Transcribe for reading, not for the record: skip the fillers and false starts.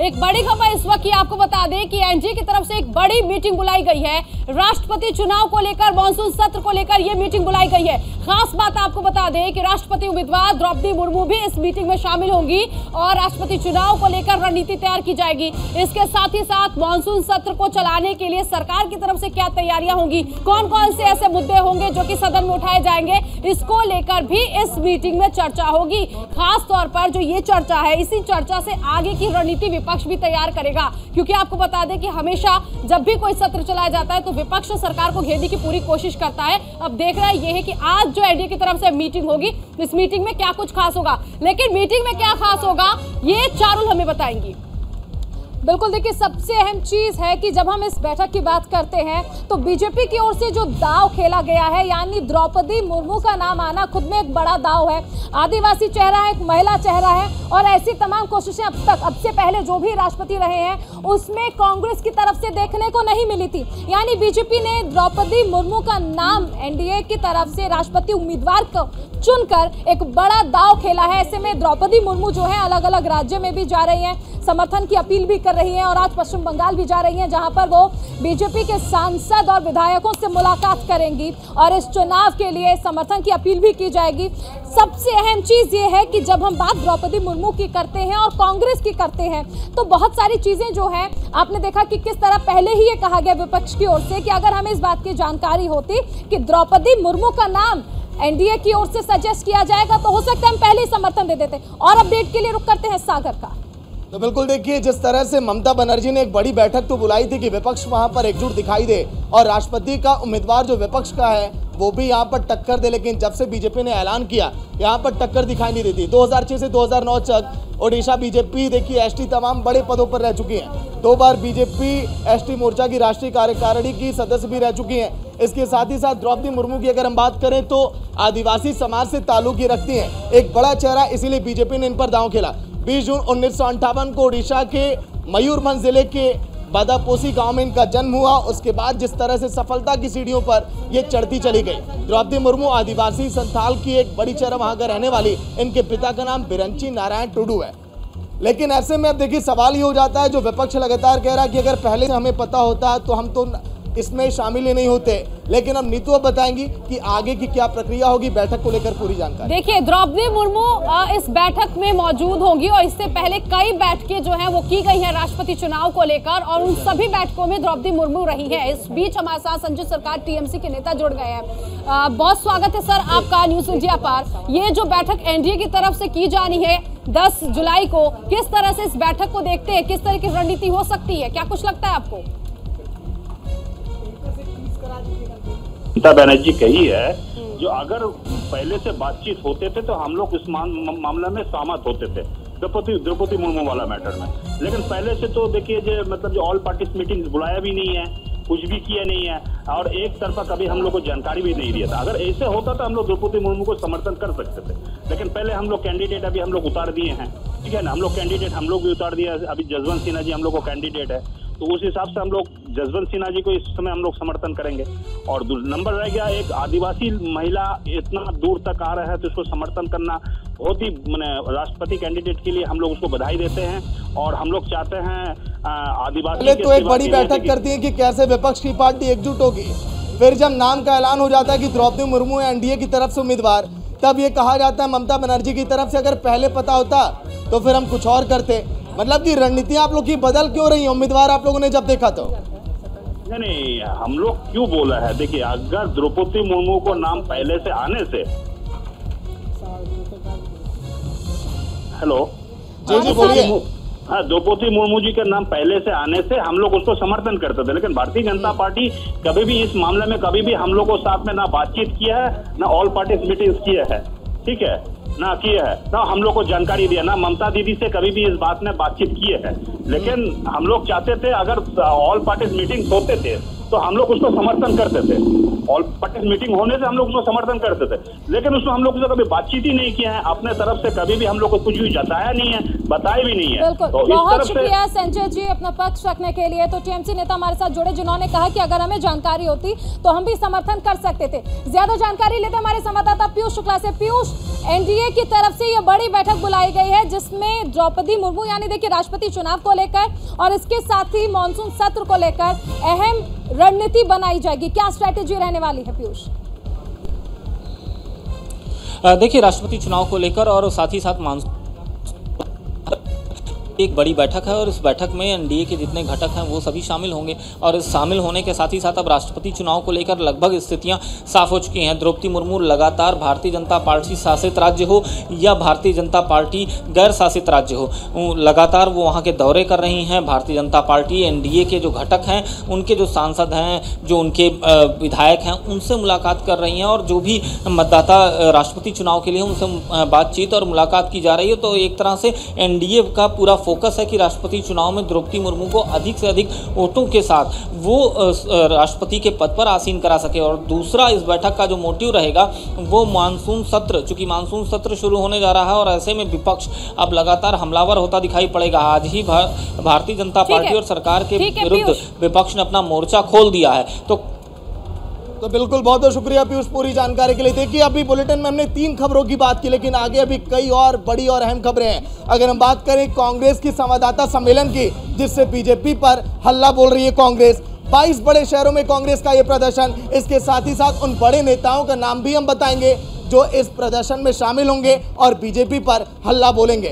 एक बड़ी खबर इस वक्त की आपको बता दें कि एनडीए की तरफ से एक बड़ी मीटिंग बुलाई गई है। राष्ट्रपति चुनाव को लेकर, मॉनसून सत्र को लेकर यह मीटिंग बुलाई गई है। खास बात आपको बता दें कि राष्ट्रपति उम्मीदवार द्रौपदी मुर्मू भी इस मीटिंग में शामिल होंगी और राष्ट्रपति चुनाव को लेकर रणनीति तैयार की जाएगी। इसके साथ ही साथ मॉनसून सत्र को चलाने के लिए सरकार की तरफ से क्या तैयारियां होंगी, कौन कौन से ऐसे मुद्दे होंगे जो कि सदन में उठाए जाएंगे, इसको लेकर भी इस मीटिंग में चर्चा होगी। खास तौर पर जो ये चर्चा है, इसी चर्चा से आगे की रणनीति विपक्ष भी तैयार करेगा, क्योंकि आपको बता दें कि हमेशा जब भी कोई सत्र चलाया जाता है तो विपक्ष सरकार को घेरने की पूरी कोशिश करता है। अब देखना यह है कि आज जो एनडीए की तरफ से मीटिंग होगी, इस मीटिंग में क्या कुछ खास होगा। लेकिन मीटिंग में क्या खास होगा ये चारुल हमें बताएंगी। बिल्कुल, देखिए सबसे अहम चीज है कि जब हम इस बैठक की बात करते हैं तो बीजेपी की ओर से जो दाव खेला गया है, यानी द्रौपदी मुर्मू का नाम आना खुद में एक बड़ा दाव है। आदिवासी चेहरा है, एक महिला चेहरा है और ऐसी तमाम कोशिशें अब से पहले जो भी राष्ट्रपति रहे हैं उसमें कांग्रेस की तरफ से देखने को नहीं मिली थी। यानी बीजेपी ने द्रौपदी मुर्मू का नाम एनडीए की तरफ से राष्ट्रपति उम्मीदवार को चुनकर एक बड़ा दाव खेला है। ऐसे में द्रौपदी मुर्मू जो है अलग अलग राज्य में भी जा रही हैं, समर्थन की अपील भी कर रही हैं और आज पश्चिम बंगाल भी जा रही हैं, जहां पर वो बीजेपी के सांसद और विधायकों से मुलाकात करेंगी और इस चुनाव के लिए समर्थन की अपील भी की जाएगी। सबसे अहम चीज ये है कि जब हम बात द्रौपदी मुर्मू की करते हैं और कांग्रेस की करते हैं तो बहुत सारी चीजें जो है आपने देखा कि किस तरह पहले ही ये कहा गया विपक्ष की ओर से कि अगर हमें इस बात की जानकारी होती कि द्रौपदी मुर्मू का नाम एनडीए की ओर से सजेस्ट किया जाएगा तो हो सकता है हम पहले ही समर्थन दे देते। और अपडेट के लिए रुक करते हैं सागर का। तो बिल्कुल देखिए, जिस तरह से ममता बनर्जी ने एक बड़ी बैठक तो बुलाई थी कि विपक्ष वहां पर एकजुट दिखाई दे और राष्ट्रपति का उम्मीदवार जो विपक्ष का है वो भी यहां पर टक्कर दे, लेकिन जब से बीजेपी ने ऐलान किया यहां पर टक्कर दिखाई नहीं देती। 2006 से 2009 तक ओडिशा बीजेपी देखिए एसटी तमाम बड़े पदों पर रह चुकी हैं। 2 बार बीजेपी एसटी मोर्चा की राष्ट्रीय कार्यकारिणी की सदस्य भी रह चुकी हैं। इसके साथ ही साथ द्रौपदी मुर्मू की अगर हम बात करें तो आदिवासी समाज से ताल्लुक ही रखती हैं, एक बड़ा चेहरा, इसीलिए बीजेपी ने इन पर दांव खेला। 20 जून 1958 को ओडिशा के मयूरभंज जिले के बादापोसी गांव में इनका जन्म हुआ। उसके बाद जिस तरह से सफलता की सीढ़ियों पर ये चढ़ती चली गई। द्रौपदी मुर्मू आदिवासी संथाल की एक बड़ी चेहरा, वहां का रहने वाली। इनके पिता का नाम बिरंची नारायण टुडू है। लेकिन ऐसे में अब देखिए सवाल ये हो जाता है, जो विपक्ष लगातार कह रहा है कि अगर पहले से हमें पता होता तो हम तो इसमें शामिल ही नहीं होते। लेकिन अब नीतू बताएंगी कि आगे की क्या प्रक्रिया होगी, बैठक को लेकर पूरी जानकारी। देखिए, द्रौपदी मुर्मू इस बैठक में मौजूद होंगी और इससे पहले कई बैठकें जो हैं वो की गई हैं राष्ट्रपति चुनाव को लेकर और उन सभी बैठकों में द्रौपदी मुर्मू रही है। इस बीच हमारे साथ संजय सरकार टीएमसी के नेता जुड़ गए हैं। बहुत स्वागत है सर आपका न्यूज इंडिया पर। ये जो बैठक एनडीए की तरफ से की जानी है 10 जुलाई को, किस तरह से इस बैठक को देखते हैं, किस तरह की रणनीति हो सकती है, क्या कुछ लगता है आपको? ममता बनर्जी कही है जो अगर पहले से बातचीत होते थे तो हम लोग इस मामले में सहमत होते थे, द्रौपदी मुर्मू वाला मैटर में। लेकिन पहले से तो देखिए जो मतलब जो ऑल पार्टीज मीटिंग बुलाया भी नहीं है, कुछ भी किया नहीं है और एक तरफा कभी हम लोग को जानकारी भी नहीं दिया था। अगर ऐसे होता तो हम लोग द्रौपदी मुर्मू को समर्थन कर सकते थे। लेकिन पहले हम लोग कैंडिडेट अभी हम लोग उतार दिए हैं, ठीक है ना, हम लोग कैंडिडेट हम लोग भी उतार दिया। अभी जसवंत सिन्हा जी हम लोग को कैंडिडेट है, तो उस हिसाब से हम लोग जसवंत सिन्हा जी को इस समय हम लोग समर्थन करेंगे। और नंबर रह गया एक आदिवासी महिला इतना दूर तक आ रहा है तो उसको समर्थन करना बहुत ही राष्ट्रपति कैंडिडेट के लिए हम लोग उसको बधाई देते हैं और हम लोग चाहते हैं आदिवासी तो एक बड़ी बैठक करती है कि कैसे विपक्ष की पार्टी एकजुट होगी। फिर जब नाम का ऐलान हो जाता है कि द्रौपदी मुर्मू है एनडीए की तरफ से उम्मीदवार, तब ये कहा जाता है ममता बनर्जी की तरफ से अगर पहले पता होता तो फिर हम कुछ और करते। मतलब कि रणनीतियां आप लोग की बदल क्यों रही है, उम्मीदवार आप लोगों ने जब देखा तो? नहीं, हम लोग क्यों बोला है, देखिए अगर द्रौपदी मुर्मू को नाम पहले से आने से, हेलो जी बोलिए। हाँ, द्रौपदी मुर्मू जी के नाम पहले से आने से हम लोग उसको समर्थन करते थे। लेकिन भारतीय जनता पार्टी कभी भी इस मामले में कभी भी हम लोग को साथ में ना बातचीत किया है, ना ऑल पार्टीज मीटिंग किया है, ठीक है ना, किए है ना हम लोग को जानकारी दिया, ना ममता दीदी से कभी भी इस बात में बातचीत किए है। लेकिन हम लोग चाहते थे अगर ऑल पार्टीज मीटिंग होते थे तो हम लोग उसको समर्थन करते थे। और पटक मीटिंग होने से हम लोग उसको समर्थन करते थे, लेकिन उसमें हम लोग से कभी बातचीत ही नहीं किया है, अपने तरफ से कभी भी हम लोग को कुछ भी जताया नहीं है, बताया भी नहीं है। बिल्कुल, तो बहुत शुक्रिया संजय जी अपना पक्ष रखने के लिए। तो टीएमसी नेता हमारे साथ जुड़े जिन्होंने कहा कि अगर हमें जानकारी होती तो हम भी समर्थन कर सकते थे। ज्यादा जानकारी लेते हमारे संवाददाता पीयूष शुक्ला से। पीयूष, एनडीए की तरफ से ये बड़ी बैठक बुलाई गई है जिसमें द्रौपदी मुर्मू यानी देखिए राष्ट्रपति चुनाव को लेकर और इसके साथ ही मॉनसून सत्र को लेकर अहम रणनीति बनाई जाएगी। क्या स्ट्रैटेजी रहने वाली है पीयूष? देखिए, राष्ट्रपति चुनाव को लेकर और साथ ही साथ मानसून एक बड़ी बैठक है और इस बैठक में एनडीए के जितने घटक हैं वो सभी शामिल होंगे और इस शामिल होने के साथ ही साथ अब राष्ट्रपति चुनाव को लेकर लगभग स्थितियां साफ हो चुकी हैं। द्रौपदी मुर्मू लगातार भारतीय जनता पार्टी शासित राज्य हो या भारतीय जनता पार्टी गैर शासित राज्य हो, लगातार वो वहां के दौरे कर रही हैं। भारतीय जनता पार्टी एनडीए के जो घटक हैं, उनके जो सांसद हैं, जो उनके विधायक हैं, उनसे मुलाकात कर रही हैं और जो भी मतदाता राष्ट्रपति चुनाव के लिए उनसे बातचीत और मुलाकात की जा रही है। तो एक तरह से एनडीए का पूरा फोकस है कि राष्ट्रपति चुनाव में द्रौपदी मुर्मू को अधिक से अधिक वोटों के साथ वो राष्ट्रपति के पद पर आसीन करा सके। और दूसरा, इस बैठक का जो मोटिव रहेगा वो मानसून सत्र, चूंकि मानसून सत्र शुरू होने जा रहा है और ऐसे में विपक्ष अब लगातार हमलावर होता दिखाई पड़ेगा। आज ही भारतीय जनता पार्टी और सरकार के विरुद्ध विपक्ष ने अपना मोर्चा खोल दिया है। तो बिल्कुल, बहुत बहुत शुक्रिया पीयूष पूरी जानकारी के लिए। देखिए, अभी बुलेटिन में हमने 3 खबरों की बात की, लेकिन आगे अभी कई और बड़ी और अहम खबरें हैं। अगर हम बात करें कांग्रेस की संवाददाता सम्मेलन की, जिससे बीजेपी पर हल्ला बोल रही है कांग्रेस, 22 बड़े शहरों में कांग्रेस का ये प्रदर्शन, इसके साथ ही साथ उन बड़े नेताओं का नाम भी हम बताएंगे जो इस प्रदर्शन में शामिल होंगे और बीजेपी पर हल्ला बोलेंगे।